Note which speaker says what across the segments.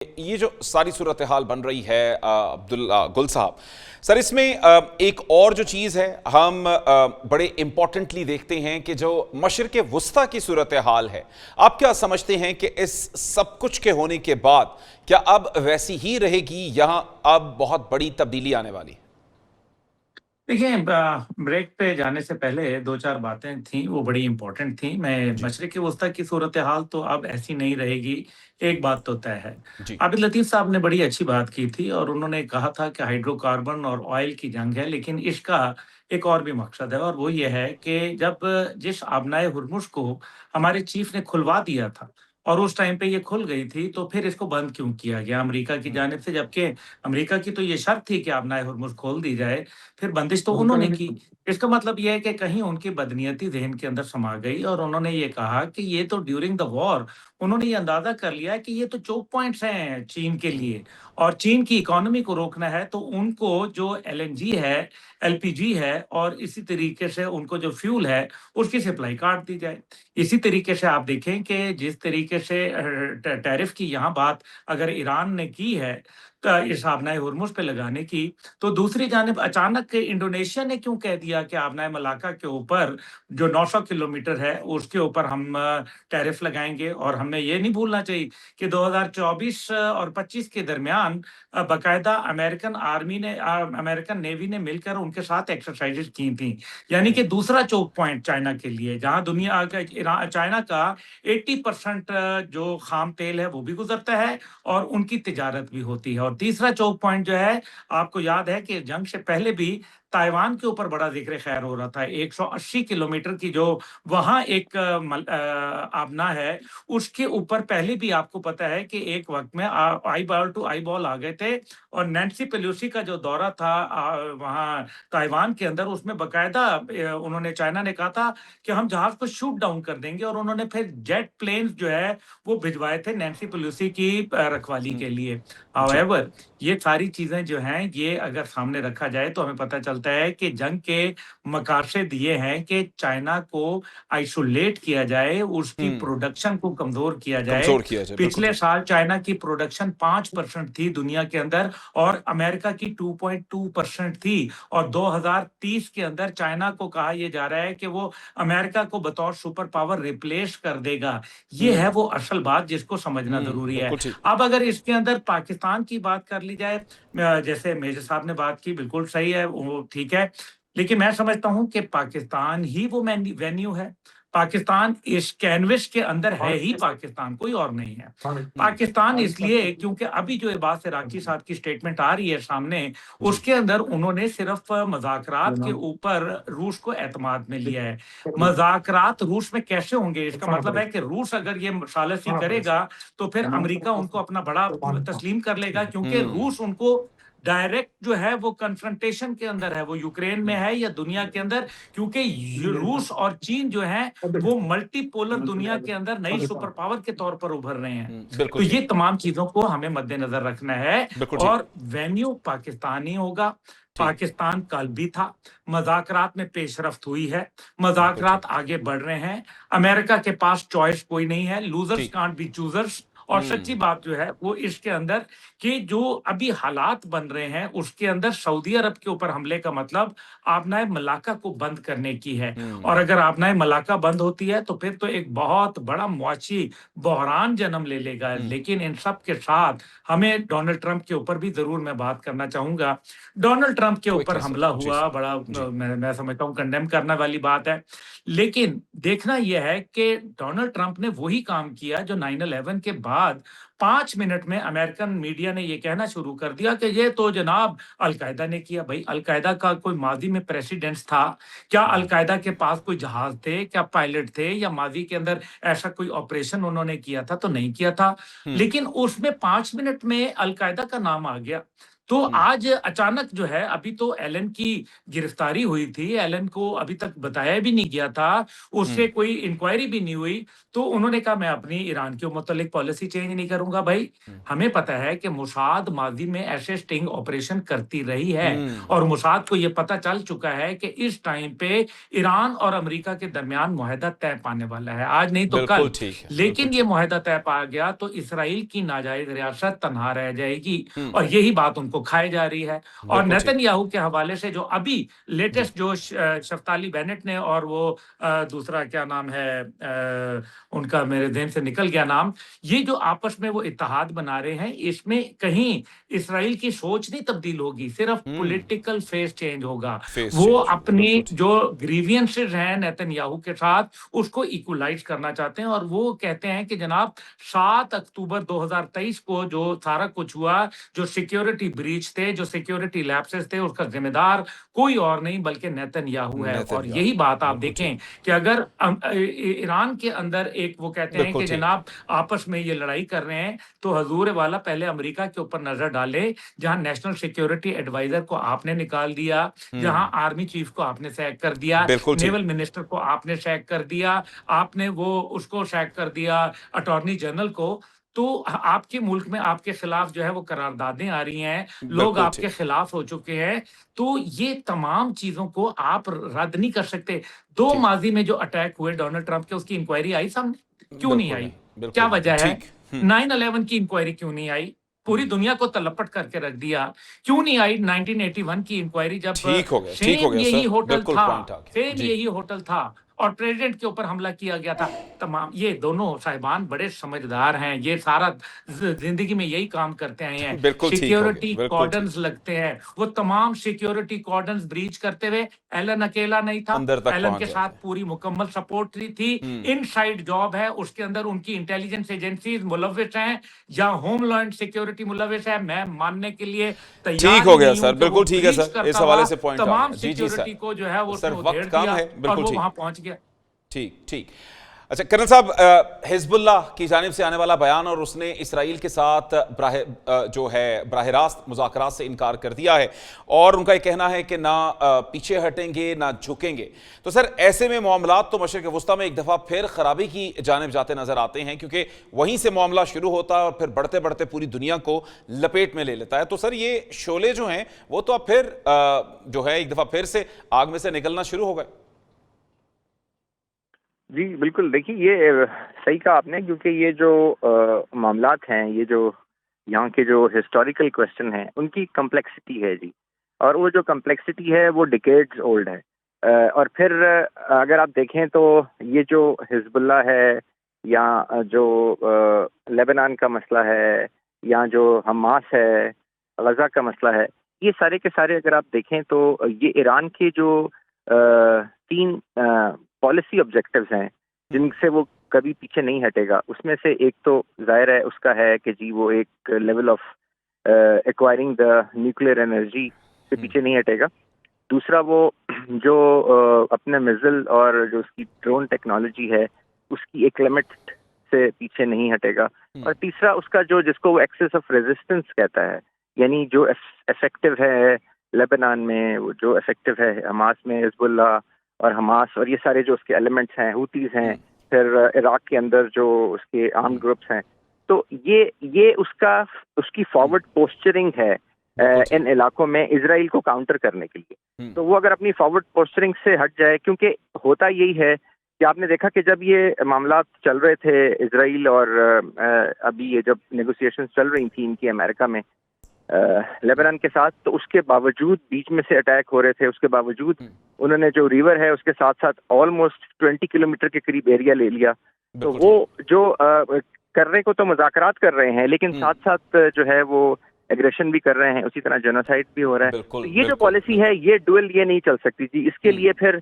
Speaker 1: ये जो सारी सूरत हाल बन रही है अब्दुल्ला गुल साहब सर, इसमें एक और जो चीज़ है हम बड़े इंपॉर्टेंटली देखते हैं कि जो मशरिक़ वुस्ता की सूरत हाल है, आप क्या समझते हैं कि इस सब कुछ के होने के बाद क्या अब वैसी ही रहेगी, यहाँ अब बहुत बड़ी तब्दीली आने वाली है?
Speaker 2: देखिए, ब्रेक पे जाने से पहले 2-4 बातें थीं, वो बड़ी इम्पोर्टेंट थीं। मैं
Speaker 1: जी।
Speaker 2: मशरिक़ वस्ता की सूरत-ए-हाल तो अब ऐसी नहीं रहेगी, एक बात तो तय है।
Speaker 1: जी।
Speaker 2: आबिद लतीफ़ साहब ने बड़ी अच्छी बात की थी और उन्होंने कहा था कि हाइड्रोकार्बन और ऑयल की जंग है, लेकिन इसका एक और भी मकसद है और वो ये है कि जब जिस आबनाए हुर्मुज़ को हमारे चीफ ने खुलवा दिया था और उस टाइम पे ये खुल गई थी, तो फिर इसको बंद क्यों किया गया अमेरिका की
Speaker 1: हम्म।
Speaker 2: जानिब से? जबकि अमेरिका की तो ये शर्त थी कि आबनाए हुर्मुज़ खोल दी जाए, फिर बंदिश तो उन्होंने की। इसका मतलब ये है कि कहीं उनकी बदनीयती ज़हन के अंदर समा गई और उन्होंने ये कहा कि ये तो ड्यूरिंग द वॉर उन्होंने ये अंदाज़ा कर लिया कि ये तो चोक पॉइंट्स हैं चीन के लिए और चीन की इकोनॉमी को रोकना है, तो उनको जो एलएनजी है, एलपीजी है और इसी तरीके से उनको जो फ्यूल है, उसकी सप्लाई काट दी जाए। इसी तरीके से आप देखें कि जिस तरीके से टैरिफ की यहाँ बात अगर ईरान ने की है इस आबनाए हुर्मुज़ पे लगाने की, तो दूसरी जानिब अचानक इंडोनेशिया ने क्यों कह दिया कि आबनाए मलाका के ऊपर जो 900 किलोमीटर है, उसके ऊपर हम टैरिफ लगाएँगे। और हमें ये नहीं भूलना चाहिए कि 2024 और 25 के दरमियान बाकायदा अमेरिकन नेवी ने मिलकर उनके साथ एक्सरसाइज़ेज़ की थी। यानी कि दूसरा चोक पॉइंट चाइना के लिए, जहाँ दुनिया का चाइना का 80% जो खाम तेल है, वो भी गुज़रता है और उनकी तिजारत भी होती है। और तीसरा चोक पॉइंट जो है, आपको याद है कि जंग से पहले भी ताइवान के ऊपर बड़ा ज़िक्र-ए-ख़ैर हो रहा था। 180 किलोमीटर की जो वहाँ एक आबना है, उसके ऊपर पहले भी आपको पता है कि एक वक़्त में eyeball to eyeball आ गए थे और नैन्सी पेलोसी का जो दौरा था वहाँ ताइवान के अंदर, उसमें बाकायदा उन्होंने चाइना ने कहा था कि हम जहाज़ को शूट डाउन कर देंगे और उन्होंने फिर जेट प्लेन्स जो है, वो भिजवाए थे नैन्सी पेलोसी की रखवाली के लिए।
Speaker 1: जी।
Speaker 2: हाउएवर ये सारी चीज़ें जो हैं, ये अगर सामने रखा जाए तो हमें पता चलता है कि जंग के मकासद ये हैं कि चाइना को आइसोलेट किया जाए, उसकी
Speaker 1: हम्म।
Speaker 2: प्रोडक्शन को कमज़ोर किया जाए।
Speaker 1: कमजोर किया जाए, बिल्कुल
Speaker 2: पिछले
Speaker 1: ठीक।
Speaker 2: साल चाइना की प्रोडक्शन 5% थी दुनिया के अंदर और अमेरिका की 2.2% थी और 2030 के अंदर चाइना को कहा ये जा रहा है कि वो अमेरिका को बतौर सुपर पावर रिप्लेस कर देगा। ये है
Speaker 1: हम्म।
Speaker 2: वो असल बात जिसको समझना ज़रूरी है।
Speaker 1: बिल्कुल ठीक।
Speaker 2: अब अगर इसके अंदर पाकिस्तान की बात कर ली जाए, जैसे मेजर साहब ने बात की, बिल्कुल सही है, वो ठीक है। लेकिन मैं समझता हूँ कि पाकिस्तान ही वो वेन्यू है। पाकिस्तान इस कैनवस के अंदर है ही पाकिस्तान, कोई और नहीं है।
Speaker 1: हम्म।
Speaker 2: पाकिस्तान इसलिए क्योंकि अभी जो अब्बास इराक़ची साहब की स्टेटमेंट आ रही है सामने,
Speaker 1: जी।
Speaker 2: उसके अंदर उन्होंने सिर्फ़ मज़ाकरात के ऊपर रूस को एतमाद में लिया है। मज़ाकरात रूस में कैसे होंगे? इसका मतलब है कि रूस अगर ये सालिसी करेगा, तो फिर अमेरिका उनको अपना बड़ा तस्लीम कर लेगा, क्योंकि
Speaker 1: हम्म।
Speaker 2: रूस उनको डायरेक्ट जो है वो कन्फ्रंटेशन के अंदर है, वो यूक्रेन में है या दुनिया के अंदर, क्योंकि रूस और चीन जो है वो मल्टीपोलर दुनिया के अंदर नई सुपर पावर के तौर पर उभर रहे हैं।
Speaker 1: बिल्कुल
Speaker 2: तो
Speaker 1: ठीक।
Speaker 2: ये तमाम चीजों को हमें मद्देनजर रखना है
Speaker 1: बिल्कुल ठीक।
Speaker 2: और वेन्यू पाकिस्तान ही होगा।
Speaker 1: ठीक।
Speaker 2: पाकिस्तान कल भी था, मज़ाकरात में पेशरफ्त हुई है,
Speaker 1: बिल्कुल ठीक।
Speaker 2: मज़ाकरात आगे बढ़ रहे हैं। अमेरिका के पास चॉइस कोई नहीं है, लूजर्स
Speaker 1: ठीक।
Speaker 2: Can't be choosers. और सच्ची
Speaker 1: हम्म।
Speaker 2: बात जो है वो इसके अंदर कि जो अभी हालात बन रहे हैं, उसके अंदर सऊदी अरब के ऊपर हमले का मतलब आबनाए मलाका को बंद करने की है। और
Speaker 1: हम्म।
Speaker 2: अगर आबनाए मलाका बंद होती है, तो फिर तो एक बहुत बड़ा मुआशी बहरान जन्म ले लेगा।
Speaker 1: हम्म।
Speaker 2: लेकिन इन सब के साथ हमें डोनाल्ड ट्रंप के ऊपर भी ज़रूर मैं बात करना चाहूँगा। डोनाल्ड ट्रंप के
Speaker 1: क्विक
Speaker 2: ऊपर
Speaker 1: आंसर
Speaker 2: हमला
Speaker 1: जी।
Speaker 2: हुआ, बड़ा
Speaker 1: जी।
Speaker 2: मैं समझता हूँ कंडेम करने वाली बात है। लेकिन देखना यह है कि डोनाल्ड ट्रंप ने वही काम किया जो 9/11 के बाद 5 मिनट में अमेरिकन मीडिया ने ये कहना शुरू कर दिया कि ये तो जनाब अल-कायदा ने किया। भई अल-कायदा का कोई माज़ी में प्रेसिडेंट्स था? क्या
Speaker 1: हम्म।
Speaker 2: अल-कायदा के पास कोई जहाज़ थे? क्या पायलट थे? या माज़ी के अंदर ऐसा कोई ऑपरेशन उन्होंने किया था? तो नहीं किया था।
Speaker 1: हम्म।
Speaker 2: लेकिन उसमें 5 मिनट में अल-कायदा का नाम आ गया। तो आज अचानक जो है, अभी तो एलन की गिरफ्तारी हुई थी, एलन को अभी तक बताया भी नहीं गया था, उससे कोई इंक्वायरी भी नहीं हुई, तो उन्होंने कहा मैं अपनी ईरान के मुतालिक पॉलिसी चेंज नहीं करूँगा। भाई, हमें पता है कि मोसाद माज़ी में ऐसे स्टिंग ऑपरेशन करती रही है और मोसाद को ये पता चल चुका है कि इस टाइम पे ईरान और अमेरिका के दरमियान मुआहदा तय पाने वाला है, आज नहीं तो
Speaker 1: बिल्कुल
Speaker 2: कल।
Speaker 1: ठीक है, बिल्कुल
Speaker 2: लेकिन ये
Speaker 1: ठीक।
Speaker 2: मुआहदा तय पा गया तो इसराइल की नाजायज़ रियासत तनहा रह जाएगी और यही बात उनको खाए जा रही है। और
Speaker 1: बिल्कुल ठीक।
Speaker 2: नेतन्याहू के हवाले से जो अभी
Speaker 1: जी।
Speaker 2: लेटेस्ट जो शफ्ताली बेनेट ने और वो दूसरा क्या नाम है, उनका मेरे ज़हन से निकल गया नाम, ये जो आपस में वो इत्तेहाद बना रहे हैं, इसमें कहीं इसराइल की सोच नहीं तब्दील होगी, सिर्फ पॉलिटिकल फेस चेंज होगा।
Speaker 1: फेस
Speaker 2: वो
Speaker 1: चेंज होगा,
Speaker 2: अपनी
Speaker 1: बिल्कुल ठीक।
Speaker 2: जो ग्रीवियंसेस हैं नेतन्याहू के साथ, उसको इक्वलाइज़ करना चाहते हैं और वो कहते हैं कि जनाब 7 अक्टूबर 2023 को जो सारा कुछ हुआ, जो सिक्योरिटी ब्रीच थे, जो सिक्योरिटी लैप्सेस थे, उसका ज़िम्मेदार कोई और नहीं बल्कि नेतन्याहू है। और यही
Speaker 1: नेतन्याहू,
Speaker 2: बात आप
Speaker 1: बिल्कुल ठीक।
Speaker 2: देखें कि अगर ईरान के अंदर एक वो कहते हैं
Speaker 1: बिल्कुल
Speaker 2: कि
Speaker 1: ठीक।
Speaker 2: जनाब आपस में ये लड़ाई कर रहे हैं, तो हजूर वाला पहले अमेरिका के ऊपर नजर डाले, जहां नेशनल सिक्योरिटी एडवाइजर को आपने निकाल दिया, जहां आर्मी चीफ को आपने सैक कर दिया,
Speaker 1: बिल्कुल ठीक।
Speaker 2: नेवल मिनिस्टर को आपने सैक कर दिया, आपने वो उसको सैक कर दिया, अटॉर्नी जनरल को। तो आपके मुल्क में आपके खिलाफ जो है वो करारदादें आ रही हैं, लोग
Speaker 1: बिल्कुल
Speaker 2: आपके
Speaker 1: ठीक।
Speaker 2: खिलाफ हो चुके हैं, तो ये तमाम चीज़ों को आप रद्द नहीं कर सकते। 2
Speaker 1: ठीक।
Speaker 2: माज़ी में जो अटैक हुए डोनाल्ड ट्रंप के, उसकी इंक्वायरी आई सामने? क्यों नहीं
Speaker 1: बिल्कुल
Speaker 2: आई?
Speaker 1: नहीं,
Speaker 2: क्या
Speaker 1: बिल्कुल नहीं।
Speaker 2: वजह है?
Speaker 1: ठीक।
Speaker 2: 9/11 की इंक्वायरी क्यों नहीं आई? पूरी दुनिया को तलपट करके रख दिया। क्यों नहीं आई 1981 की इंक्वायरी, जब
Speaker 1: ठीक हो
Speaker 2: सेम
Speaker 1: गया
Speaker 2: यही
Speaker 1: सर,
Speaker 2: होटल
Speaker 1: बिल्कुल
Speaker 2: था,
Speaker 1: पॉइंट आ गया।
Speaker 2: सेम
Speaker 1: जी।
Speaker 2: यही होटल था और प्रेज़िडेंट के ऊपर हमला किया गया था। तमाम ये दोनों साहिबान बड़े समझदार हैं, ये सारा ज़िंदगी में यही काम करते आए हैं।
Speaker 1: बिल्कुल ठीक हो गया,
Speaker 2: सिक्योरिटी
Speaker 1: बिल्कुल ठीक।
Speaker 2: कॉर्डन्स लगते हैं, वो तमाम सिक्योरिटी कॉर्डन्स ब्रीच करते हुए एलन अकेला नहीं था,
Speaker 1: अंदर तक
Speaker 2: एलन
Speaker 1: पहुँच
Speaker 2: के
Speaker 1: गए
Speaker 2: साथ
Speaker 1: थे।
Speaker 2: पूरी मुकम्मल सपोर्ट थी। इनसाइड जॉब है, उसके अंदर उनकी इंटेलिजेंस एजेंसीज़ मुलव्विस हैं या होमलैंड सिक्योरिटी मुलव्विस है, मैं मानने के लिए
Speaker 1: ठीक
Speaker 2: तैयार
Speaker 1: हो
Speaker 2: ही
Speaker 1: गया
Speaker 2: नहीं हूँ
Speaker 1: सर,
Speaker 2: कि वो
Speaker 1: बिल्कुल ठीक है
Speaker 2: ब्रीच
Speaker 1: सर,
Speaker 2: करता
Speaker 1: इस हवाले
Speaker 2: हुआ
Speaker 1: से पॉइंट आ
Speaker 2: तमाम
Speaker 1: गया। जी, जी
Speaker 2: सिक्योरिटी
Speaker 1: सर।
Speaker 2: को जो है वो उसने
Speaker 1: सर वक़्त
Speaker 2: उधेड़
Speaker 1: कम
Speaker 2: दिया
Speaker 1: है,
Speaker 2: और
Speaker 1: बिल्कुल
Speaker 2: वो
Speaker 1: ठीक।
Speaker 2: वहाँ पहुँच गया।
Speaker 1: ठीक, ठीक। अच्छा कर्नल साहब, हिज़्बुल्लाह की जानिब से आने वाला बयान और उसने इसराइल के साथ जो है बराह रास्त मुज़ाकरात से इनकार कर दिया है और उनका ये कहना है कि ना पीछे हटेंगे ना झुकेंगे। तो सर ऐसे में मामलात तो मशरिक़ वस्ता में एक दफ़ा फिर ख़राबी की जानिब जाते नज़र आते हैं, क्योंकि वहीं से मामला शुरू होता है और फिर बढ़ते बढ़ते पूरी दुनिया को लपेट में ले लेता है। तो सर ये शोले जो हैं वो तो अब फिर जो है एक दफ़ा फिर से आग में से निकलना शुरू हो गए।
Speaker 3: जी, बिल्कुल। देखिए, ये सही कहा आपने, क्योंकि ये जो मामलात हैं, ये जो यहाँ के जो हिस्टोरिकल क्वेश्चन हैं, उनकी कॉम्प्लेक्सिटी है जी। और वो जो कॉम्प्लेक्सिटी है वो डिकेड्स ओल्ड है। और फिर अगर आप देखें तो ये जो हिज़्बुल्लाह है या जो लेबनान का मसला है या जो हमास है, गज़ा का मसला है, ये सारे के सारे अगर आप देखें तो ये ईरान के जो 3 पॉलिसी ऑब्जेक्टिव्स हैं जिनसे वो कभी पीछे नहीं हटेगा, उसमें से एक तो जाहिर है उसका है कि जी वो एक level of acquiring the nuclear energy से पीछे नहीं हटेगा। दूसरा वो जो अपने मिसाइल और जो उसकी ड्रोन टेक्नोलॉजी है उसकी एक लिमिट से पीछे नहीं हटेगा। और तीसरा उसका जो जिसको वो एक्सेस ऑफ रेजिस्टेंस कहता है, यानी जो इफेक्टिव है लेबनान में, वो जो इफेक्टिव है हमास में, हिज़्बुल्लाह और हमास और ये सारे जो उसके एलिमेंट्स हैं, हूतीज हैं, फिर इराक के अंदर जो उसके आर्म ग्रुप्स हैं, तो ये उसकी फॉरवर्ड पोस्चरिंग है इन इलाकों में इजराइल को काउंटर करने के लिए। तो वो अगर अपनी फॉरवर्ड पोस्चरिंग से हट जाए, क्योंकि होता यही है कि आपने देखा कि जब ये मामला चल रहे थे इजराइल और अभी ये जब नेगोशिएशन चल रही थी इनकी अमेरिका में लेबनान के साथ, तो उसके बावजूद बीच में से अटैक हो रहे थे, उसके बावजूद उन्होंने जो रिवर है उसके साथ साथ ऑलमोस्ट 20 किलोमीटर के करीब एरिया ले लिया। तो वो जो करने को तो मुज़ाकरात कर रहे हैं, लेकिन साथ साथ जो है वो एग्रेशन भी कर रहे हैं, उसी तरह जेनोसाइड भी हो रहा है। तो ये जो पॉलिसी है ये डुअल ये नहीं चल सकती जी। इसके लिए फिर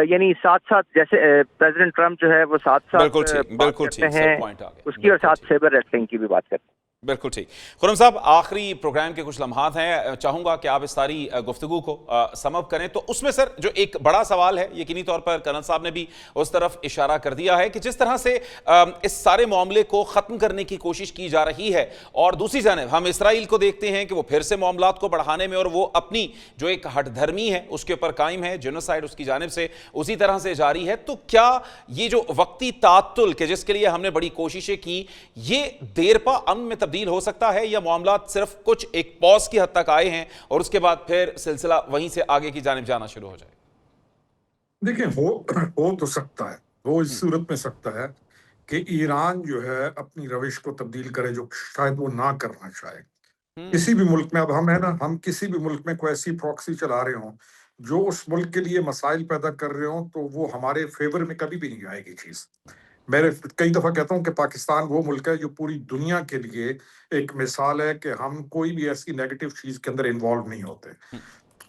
Speaker 3: यानी साथ साथ जैसे प्रेसिडेंट ट्रम्प जो है वो साथ साथ बात करते हैं उसकी, और साथ सेबर रेसलिंग की भी बात करते हैं।
Speaker 1: बिल्कुल ठीक। खुर्रम साहब, आखिरी प्रोग्राम के कुछ लम्हात हैं, चाहूंगा कि आप इस सारी गुफ्तगू को सम अप करें। तो उसमें सर जो एक बड़ा सवाल है, यकीनी तौर पर कर्नल साहब ने भी उस तरफ इशारा कर दिया है कि जिस तरह से इस सारे मामले को ख़त्म करने की कोशिश की जा रही है, और दूसरी जानिब हम इसराइल को देखते हैं कि वो फिर से मामलात को बढ़ाने में और वो अपनी जो एक हठधर्मी है उसके ऊपर कायम है, जेनोसाइड उसकी जानिब से उसी तरह से जारी है। तो क्या ये जो वक्ती तातुल के जिसके लिए हमने बड़ी कोशिशें की, ये देरपा अमन में तब्दील हो सकता है, या मामलात सिर्फ कुछ एक पॉज की हद तक आए हैं और उसके बाद फिर सिलसिला वहीं से आगे की जानिब जाना शुरू हो जाए?
Speaker 4: देखिए, हो तो सकता है, वो इस सूरत में सकता है कि ईरान जो है अपनी रविश को तब्दील करे, जो शायद वो ना करना चाहे। किसी भी मुल्क में, अब हम है ना, हम किसी भी मुल्क में कोई ऐसी प्रॉक्सी चला रहे हों जो उस मुल्क के लिए मसाइल पैदा कर रहे हों, तो वो हमारे फेवर में कभी भी नहीं आएगी चीज। मैं कई दफा कहता हूँ कि पाकिस्तान वो मुल्क है जो पूरी दुनिया के लिए एक मिसाल है कि हम कोई भी ऐसी नेगेटिव चीज के अंदर इन्वॉल्व नहीं होते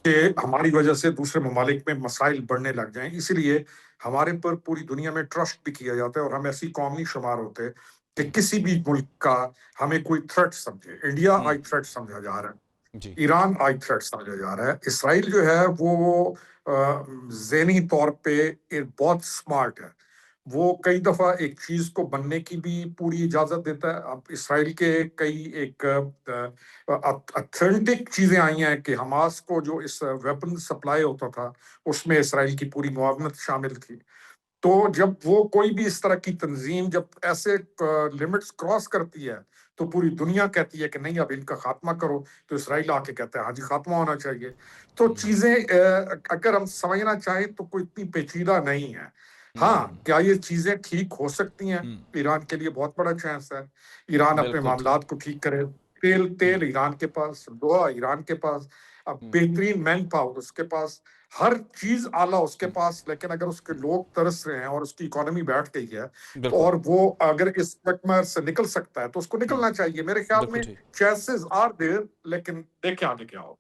Speaker 4: कि हमारी वजह से दूसरे ममालिक में मसाइल बढ़ने लग जाएं। इसीलिए हमारे पर पूरी दुनिया में ट्रस्ट भी किया जाता है, और हम ऐसी कौम नहीं शुमार होते कि किसी भी मुल्क का हमें कोई थ्रेट समझे। इंडिया आई थ्रेट समझा जा रहा है,
Speaker 1: जी,
Speaker 4: ईरान आई थ्रेट समझा जा रहा है, इसराइल जो है वो ज़हनी तौर पे एक बहुत स्मार्ट है। वो कई दफा एक चीज को बनने की भी पूरी इजाजत देता है। अब इसराइल के कई एक ऑथेंटिक चीजें आई हैं कि हमास को जो इस वेपन सप्लाई होता था उसमें इसराइल की पूरी मुआवनत शामिल थी। तो जब वो कोई भी इस तरह की तंजीम जब ऐसे लिमिट्स क्रॉस करती है, तो पूरी दुनिया कहती है कि नहीं, अब इनका खात्मा करो, तो इसराइल आके कहता है हाँ जी, खात्मा होना चाहिए। तो चीजें अगर हम समझना चाहें तो कोई इतनी पेचीदा नहीं है। हाँ, क्या ये चीजें ठीक हो सकती हैं? ईरान के लिए बहुत बड़ा चांस है। ईरान अपने
Speaker 1: बिल्कुल ठीक।
Speaker 4: मामलात को ठीक करे। तेल तेल ईरान के पास, लोहा ईरान के पास, अब बेहतरीन मैन पावर उसके पास, हर चीज आला उसके पास। लेकिन अगर उसके लोग तरस रहे हैं और उसकी इकोनॉमी बैठ गई है,
Speaker 1: बिल्कुल
Speaker 4: और वो अगर इस चकमर से निकल सकता है तो उसको निकलना चाहिए। मेरे ख्याल
Speaker 1: बिल्कुल
Speaker 4: में
Speaker 1: ठीक।
Speaker 4: चांसेस आर देयर, लेकिन देखें आगे क्या होता है।